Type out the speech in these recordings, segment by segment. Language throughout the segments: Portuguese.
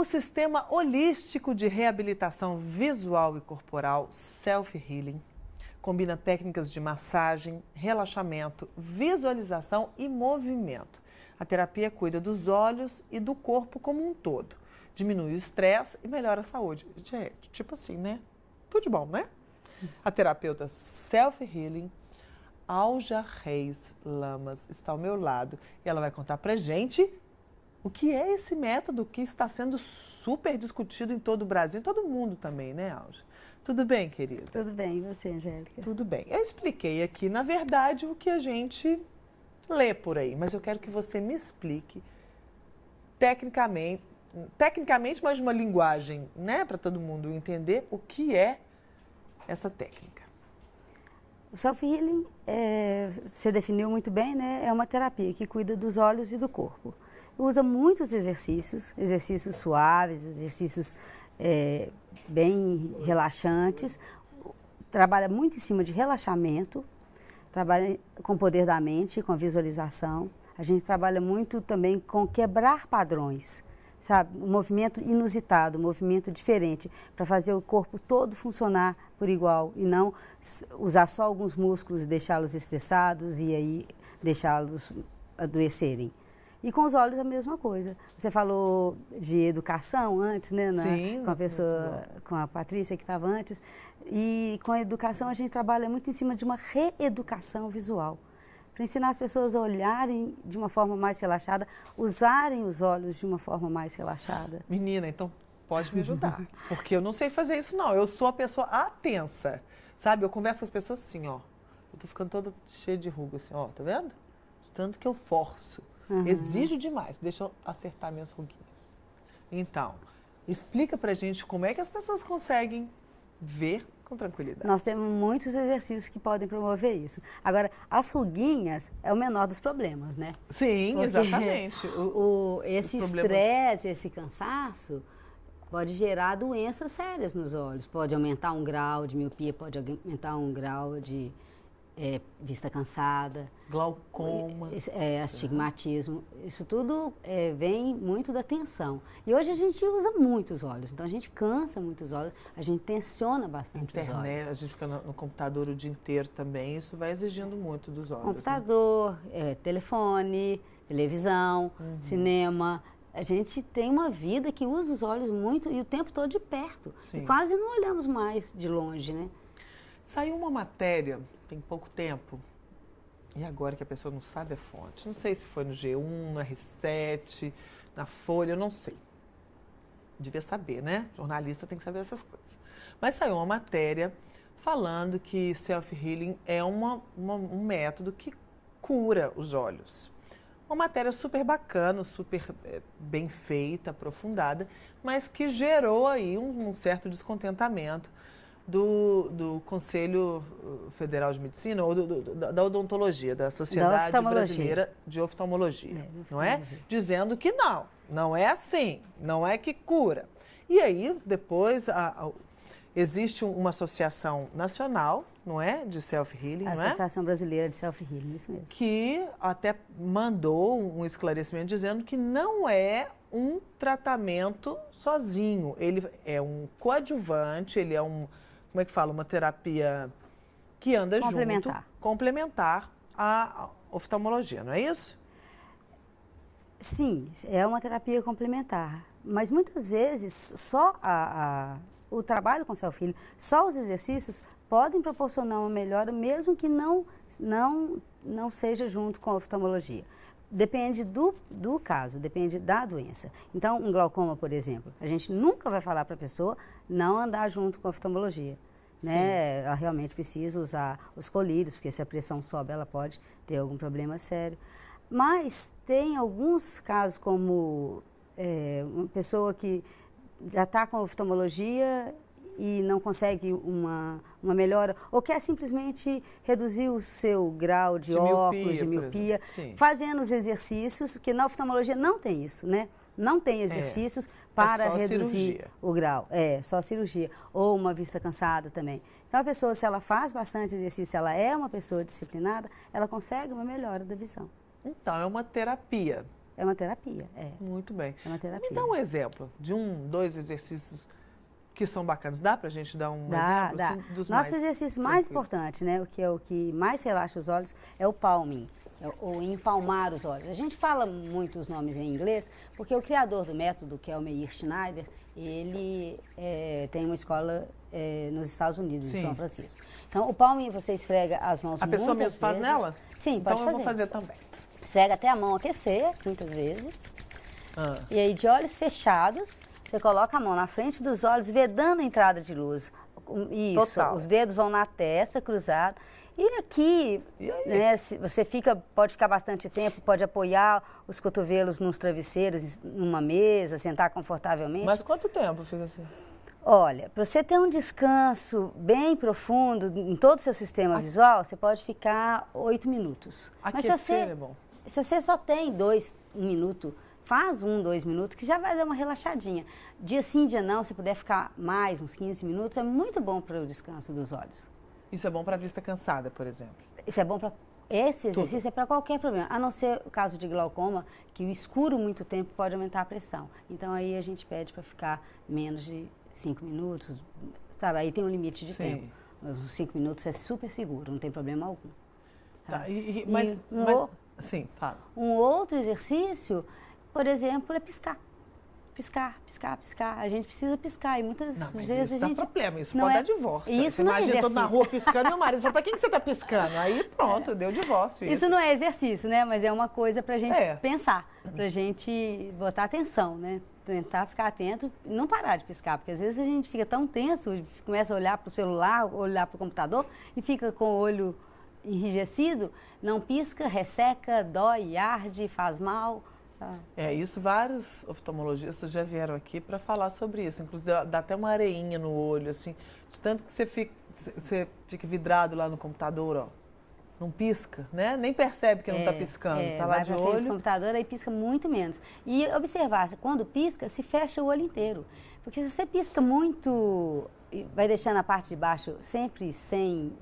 O Sistema Holístico de Reabilitação Visual e Corporal Self Healing combina técnicas de massagem, relaxamento, visualização e movimento. A terapia cuida dos olhos e do corpo como um todo. Diminui o estresse e melhora a saúde. Gente, tipo assim, né? Tudo de bom, né? A terapeuta Self Healing, Alja Reis Lamas, está ao meu lado e ela vai contar pra gente o que é esse método que está sendo super discutido em todo o Brasil, em todo o mundo também, né, Alja? Tudo bem, querida? Tudo bem, e você, Angélica? Tudo bem. Eu expliquei aqui, na verdade, o que a gente lê por aí, mas eu quero que você me explique tecnicamente, mas de uma linguagem, né, para todo mundo entender o que é essa técnica. O self-healing, você definiu muito bem, né? É uma terapia que cuida dos olhos e do corpo. Usa muitos exercícios suaves, exercícios bem relaxantes. Trabalha muito em cima de relaxamento, trabalha com o poder da mente, com a visualização. A gente trabalha muito também com quebrar padrões, sabe? Um movimento inusitado, um movimento diferente, para fazer o corpo todo funcionar por igual e não usar só alguns músculos e deixá-los estressados e aí deixá-los adoecerem. E com os olhos a mesma coisa. Você falou de educação antes, né? Sim, com a pessoa, com a Patrícia que estava antes. E com a educação a gente trabalha muito em cima de uma reeducação visual. Para ensinar as pessoas a olharem de uma forma mais relaxada, usarem os olhos de uma forma mais relaxada. Menina, então pode me ajudar, porque eu não sei fazer isso não. Eu sou a pessoa atensa, sabe? Eu converso com as pessoas assim, ó. Eu tô ficando toda cheia de ruga assim, ó, tá vendo? Tanto que eu forço. Exijo demais, deixa eu acertar minhas ruguinhas. Então, explica pra gente como é que as pessoas conseguem ver com tranquilidade. Nós temos muitos exercícios que podem promover isso. Agora, as ruguinhas é o menor dos problemas, né? Sim, porque exatamente. Esse estresse, esse cansaço pode gerar doenças sérias nos olhos. Pode aumentar um grau de miopia, pode aumentar um grau de vista cansada, glaucoma, astigmatismo, isso tudo vem muito da tensão. E hoje a gente usa muito os olhos, então a gente cansa muito os olhos, a gente tensiona bastante os olhos. A gente fica no computador o dia inteiro também, isso vai exigindo muito dos olhos. Computador, telefone, televisão, cinema. A gente tem uma vida que usa os olhos muito e o tempo todo de perto. Sim. E quase não olhamos mais de longe, né? Saiu uma matéria, tem pouco tempo, e agora que a pessoa não sabe a fonte, não sei se foi no G1, no R7, na Folha, eu não sei. Devia saber, né? Jornalista tem que saber essas coisas. Mas saiu uma matéria falando que self-healing é um método que cura os olhos. Uma matéria super bacana, super bem feita, aprofundada, mas que gerou aí um certo descontentamento do Conselho Federal de Medicina ou da odontologia, da Sociedade Brasileira de Oftalmologia, não é? Dizendo que não é assim, não é que cura. E aí, depois, existe uma associação nacional, não é? De self-healing, não é? Associação Brasileira de Self-Healing, isso mesmo. Que até mandou um esclarecimento dizendo que não é um tratamento sozinho. Ele é um coadjuvante, ele é como é que fala? Uma terapia que anda junto, complementar à oftalmologia, não é isso? Sim, é uma terapia complementar. Mas muitas vezes só o trabalho com self-healing, só os exercícios podem proporcionar uma melhora, mesmo que não seja junto com a oftalmologia. Depende do caso, depende da doença. Então, um glaucoma, por exemplo, a gente nunca vai falar para a pessoa não andar junto com a oftalmologia. Né? Ela realmente precisa usar os colírios, porque se a pressão sobe, ela pode ter algum problema sério. Mas tem alguns casos, como uma pessoa que já está com a oftalmologia e não consegue uma melhora, ou quer simplesmente reduzir o seu grau de óculos, de miopia, fazendo os exercícios, que na oftalmologia não tem isso, né? Não tem exercícios para reduzir o grau. Só cirurgia. Ou uma vista cansada também. Então, a pessoa, se ela faz bastante exercício, ela é uma pessoa disciplinada, ela consegue uma melhora da visão. Então, é uma terapia. É uma terapia, é. Muito bem. É uma terapia. Me dá um exemplo de 1, 2 exercícios que são bacanas. Dá pra gente dar um exemplo? Dá. Assim, dos Nosso mais exercício mais importante, né, o que mais relaxa os olhos, é o palming, ou empalmar os olhos. A gente fala muito os nomes em inglês, porque o criador do método, que é o Meir Schneider, ele tem uma escola nos Estados Unidos, Sim. em São Francisco. Então, o palming, você esfrega as mãos A pessoa mesmo faz nela? Sim, então pode eu fazer. vou fazer também. Esfrega até a mão aquecer, muitas vezes. E aí, de olhos fechados, você coloca a mão na frente dos olhos, vedando a entrada de luz. Isso, Total. os dedos vão na testa, cruzado. E aqui, né, você pode ficar bastante tempo, pode apoiar os cotovelos nos travesseiros, numa mesa, sentar confortavelmente. Mas quanto tempo fica assim? Olha, para você ter um descanso bem profundo em todo o seu sistema visual, você pode ficar 8 minutos. Mas Aquecer é bom. se você só tem 1 minuto, faz 1, 2 minutos, que já vai dar uma relaxadinha. Dia sim, dia não, se puder ficar mais uns 15 minutos, é muito bom para o descanso dos olhos. Isso é bom para a vista cansada, por exemplo. Isso é bom para... Esse exercício é para qualquer problema, a não ser o caso de glaucoma, que o escuro muito tempo pode aumentar a pressão. Então aí a gente pede para ficar menos de 5 minutos, sabe? Aí tem um limite de tempo. Os 5 minutos é super seguro, não tem problema algum. Tá? Sim, fala. Um outro exercício, por exemplo, é piscar. Piscar. A gente precisa piscar e muitas vezes isso a gente... dá problema, isso não pode é... dar divórcio. Isso você não é imagina exercício. todo na rua piscando e o marido fala, pra quem que você está piscando? Aí pronto, deu divórcio. Isso não é exercício, né? Mas é uma coisa pra gente É. pensar, pra gente botar atenção, né? Tentar ficar atento e não parar de piscar, porque às vezes a gente fica tão tenso, começa a olhar pro celular, olhar pro computador e fica com o olho enrijecido, não pisca, resseca, dói, arde, faz mal. Tá? Isso vários oftalmologistas já vieram aqui para falar sobre isso. Inclusive dá até uma areinha no olho, assim, de tanto que você fica vidrado lá no computador, ó. Não pisca, né? Nem percebe que não está piscando, tá lá vai de pra frente do olho. computador, aí pisca muito menos. E observar, quando pisca, se fecha o olho inteiro. Porque se você pisca muito, vai deixando a parte de baixo sempre sem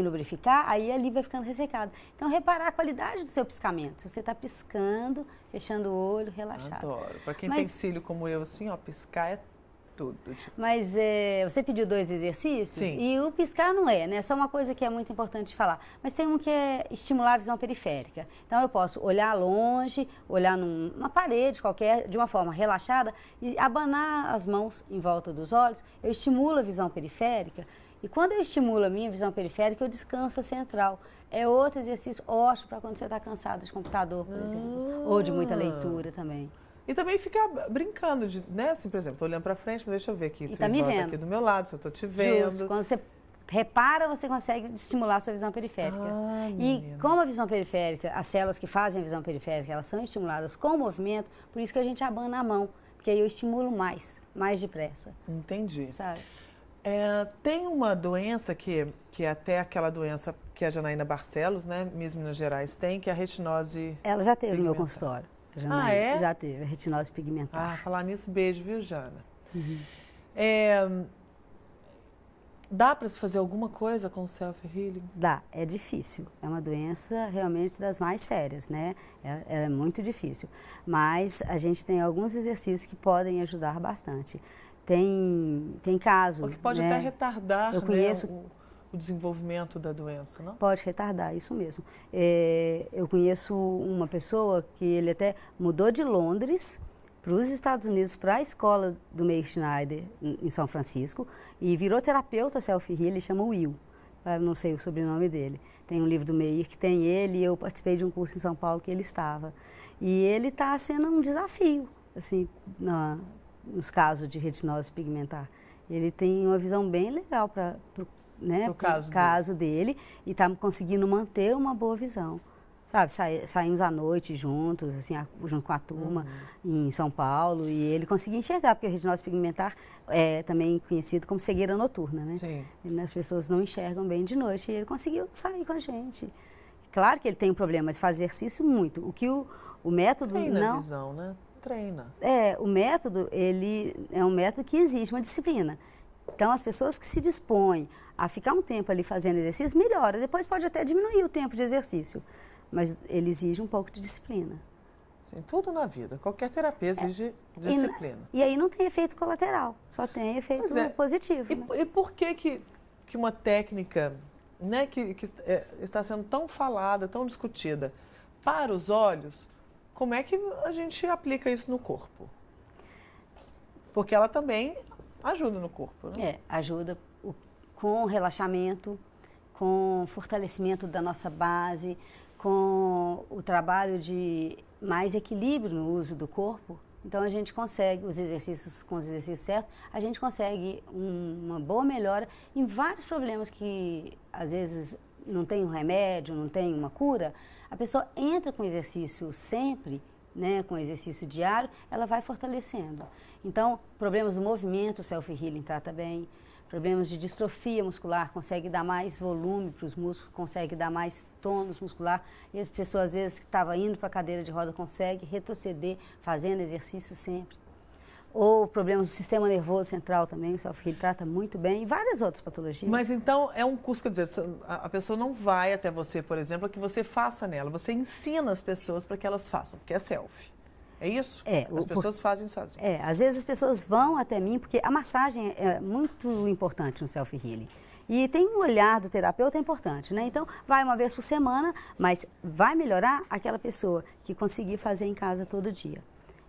lubrificar, aí ali vai ficando ressecado. Então, reparar a qualidade do seu piscamento. Se você está piscando, fechando o olho, relaxado. Adoro. Para quem tem cílio como eu, assim, ó, piscar é tudo. Tipo. Mas você pediu 2 exercícios? Sim. E o piscar não é, né? Só uma coisa que é muito importante falar. Mas tem um que é estimular a visão periférica. Então, eu posso olhar longe, olhar numa parede qualquer, de uma forma relaxada, e abanar as mãos em volta dos olhos. Eu estimulo a visão periférica. E quando eu estimulo a minha visão periférica, eu descanso a central. É outro exercício ótimo para quando você está cansado de computador, por exemplo. Ou de muita leitura também. E também ficar brincando, né? Assim, por exemplo, estou olhando para frente, mas deixa eu ver aqui. E se tá o me Ivan tá vendo. aqui do meu lado, se eu estou te vendo. Justo. Quando você repara, você consegue estimular a sua visão periférica. E como a visão periférica, as células que fazem a visão periférica, elas são estimuladas com o movimento, por isso que a gente abana a mão, porque aí eu estimulo mais depressa. Entendi. Sabe? Tem uma doença que é até aquela doença que a Janaína Barcelos, né, Miss Minas Gerais, tem, que é a retinose Ela já teve no meu pigmentar. consultório. É? Já teve, a retinose pigmentar. Falar nisso, beijo, viu, Jana? Dá para se fazer alguma coisa com o self-healing? Dá, é difícil. É uma doença realmente das mais sérias, né? É muito difícil. Mas a gente tem alguns exercícios que podem ajudar bastante. Tem caso. O que pode né? até retardar Eu conheço, o desenvolvimento da doença, não? Pode retardar, isso mesmo. Eu conheço uma pessoa que ele até mudou de Londres para os Estados Unidos, para a escola do Meir Schneider, em São Francisco, e virou terapeuta self-healing, ele chama Will. Eu não sei o sobrenome dele. Tem um livro do Meir que tem ele, e eu participei de um curso em São Paulo que ele estava. E ele está sendo um desafio, assim, nos casos de retinose pigmentar. Ele tem uma visão bem legal para o caso dele e está conseguindo manter uma boa visão. Sabe, saímos à noite juntos, assim, junto com a turma em São Paulo, e ele conseguia enxergar, porque a retinose pigmentar é também conhecido como cegueira noturna, né? Sim. As pessoas não enxergam bem de noite, e ele conseguiu sair com a gente. Claro que ele tem um problema, mas faz exercício muito. O que o método Treina a visão, né? Treina. O método, ele é um método que exige uma disciplina. Então, as pessoas que se dispõem a ficar um tempo ali fazendo exercício, melhora. Depois pode até diminuir o tempo de exercício, mas ele exige um pouco de disciplina. Sim, tudo na vida. Qualquer terapia exige disciplina. E aí não tem efeito colateral, só tem efeito positivo. Né? E por que uma técnica, né, que está sendo tão falada, tão discutida, para os olhos, como é que a gente aplica isso no corpo? Porque ela também ajuda no corpo, né? Ajuda com relaxamento, com fortalecimento da nossa base, com o trabalho de mais equilíbrio no uso do corpo. Então a gente consegue, com os exercícios certos, a gente consegue uma boa melhora em vários problemas que às vezes não tem um remédio, não tem uma cura. A pessoa entra com exercício sempre, né, com exercício diário, ela vai fortalecendo. Então, problemas do movimento, o self-healing trata bem. Problemas de distrofia muscular, consegue dar mais volume para os músculos, consegue dar mais tônus muscular. E as pessoas, às vezes, que estavam indo para a cadeira de roda, consegue retroceder fazendo exercício sempre. Ou problemas do sistema nervoso central também, o self-healing trata muito bem, e várias outras patologias. Mas então é um curso, quer dizer, a pessoa não vai até você, por exemplo, que você faça nela, você ensina as pessoas para que elas façam, porque é self. É isso? As pessoas fazem sozinhas. Às vezes as pessoas vão até mim, porque a massagem é muito importante no self-healing. E tem um olhar do terapeuta importante, né? Então, vai uma vez por semana, mas vai melhorar aquela pessoa que conseguir fazer em casa todo dia.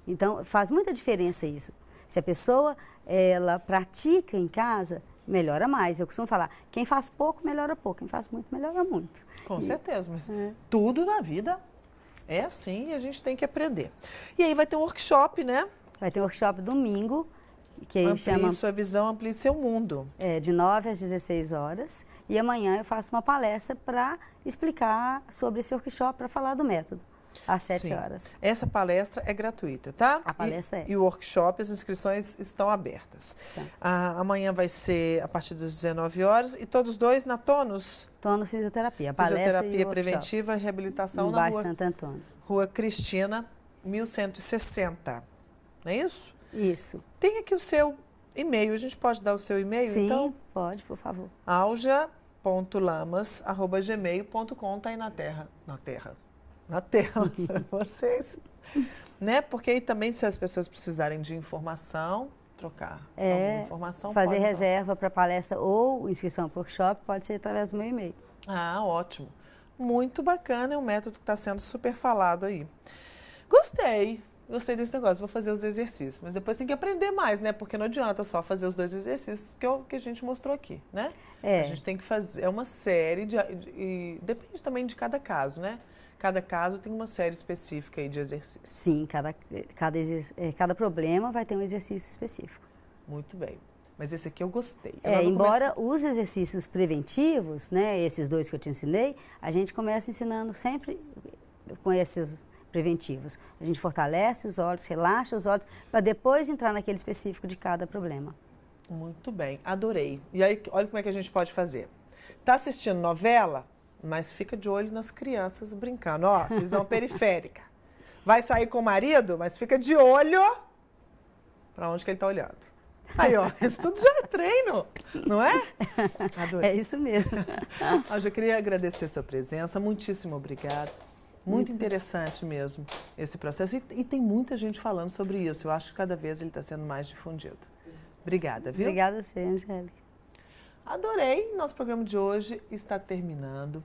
Então, faz muita diferença isso. Se a pessoa, ela pratica em casa, melhora mais. Eu costumo falar, quem faz pouco, melhora pouco. Quem faz muito, melhora muito. Com certeza, mas tudo na vida é assim e a gente tem que aprender. E aí vai ter um workshop, né? Vai ter um workshop domingo, que Amplie sua visão, amplie seu mundo. De 9 às 16 horas. E amanhã eu faço uma palestra para explicar sobre esse workshop, para falar do método, às 7 horas. Essa palestra é gratuita, tá? A palestra E o workshop, as inscrições estão abertas. Amanhã vai ser a partir das 19 horas e todos dois na Tônus? Tônus Fisioterapia, a palestra Fisioterapia preventiva e reabilitação no bairro Santo Antônio. Rua Cristina, 1160. Não é isso? Isso. Tem aqui o seu e-mail. A gente pode dar o seu e-mail, então? Sim, pode, por favor. alja.lamas@gmail.com, tá aí na tela para vocês. Né? Porque aí também, se as pessoas precisarem de informação, trocar alguma informação, fazer reserva para palestra ou inscrição para o workshop, pode ser através do meu e-mail. Ah, ótimo. Muito bacana, é um método que está sendo super falado aí. Gostei desse negócio, vou fazer os exercícios. Mas depois tem que aprender mais, né? Porque não adianta só fazer os 2 exercícios que a gente mostrou aqui, né? A gente tem que fazer, é uma série e depende também de cada caso, né? Cada caso tem uma série específica aí de exercícios. Sim, cada problema vai ter um exercício específico. Muito bem. Mas esse aqui eu gostei. Embora os exercícios preventivos, né, esses 2 que eu te ensinei, a gente começa ensinando sempre com esses preventivos. A gente fortalece os olhos, relaxa os olhos, para depois entrar naquele específico de cada problema. Muito bem, adorei. E aí, olha como é que a gente pode fazer. Tá assistindo novela? Mas fica de olho nas crianças brincando. Ó, visão periférica. Vai sair com o marido, mas fica de olho para onde que ele está olhando. Aí, ó, isso tudo já é treino, não é? Adorei. É isso mesmo. Eu já queria agradecer a sua presença. Muitíssimo obrigada. Muito interessante mesmo esse processo. E tem muita gente falando sobre isso. Eu acho que cada vez ele está sendo mais difundido. Obrigada, viu? Obrigada a você, Angélica. Adorei. Nosso programa de hoje está terminando.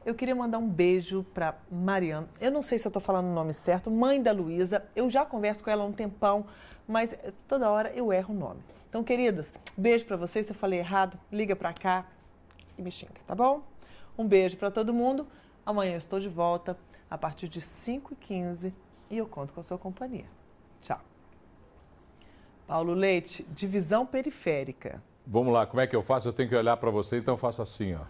Eu queria mandar um beijo para Mariana. Eu não sei se eu estou falando o nome certo. Mãe da Luísa. Eu já converso com ela há um tempão, mas toda hora eu erro o nome. Então, queridas, beijo para vocês. Se eu falei errado, liga para cá e me xinga, tá bom? Um beijo para todo mundo. Amanhã eu estou de volta a partir de 5h15 e eu conto com a sua companhia. Tchau. Paulo Leite, divisão periférica. Vamos lá, como é que eu faço? Eu tenho que olhar para você, então eu faço assim, ó.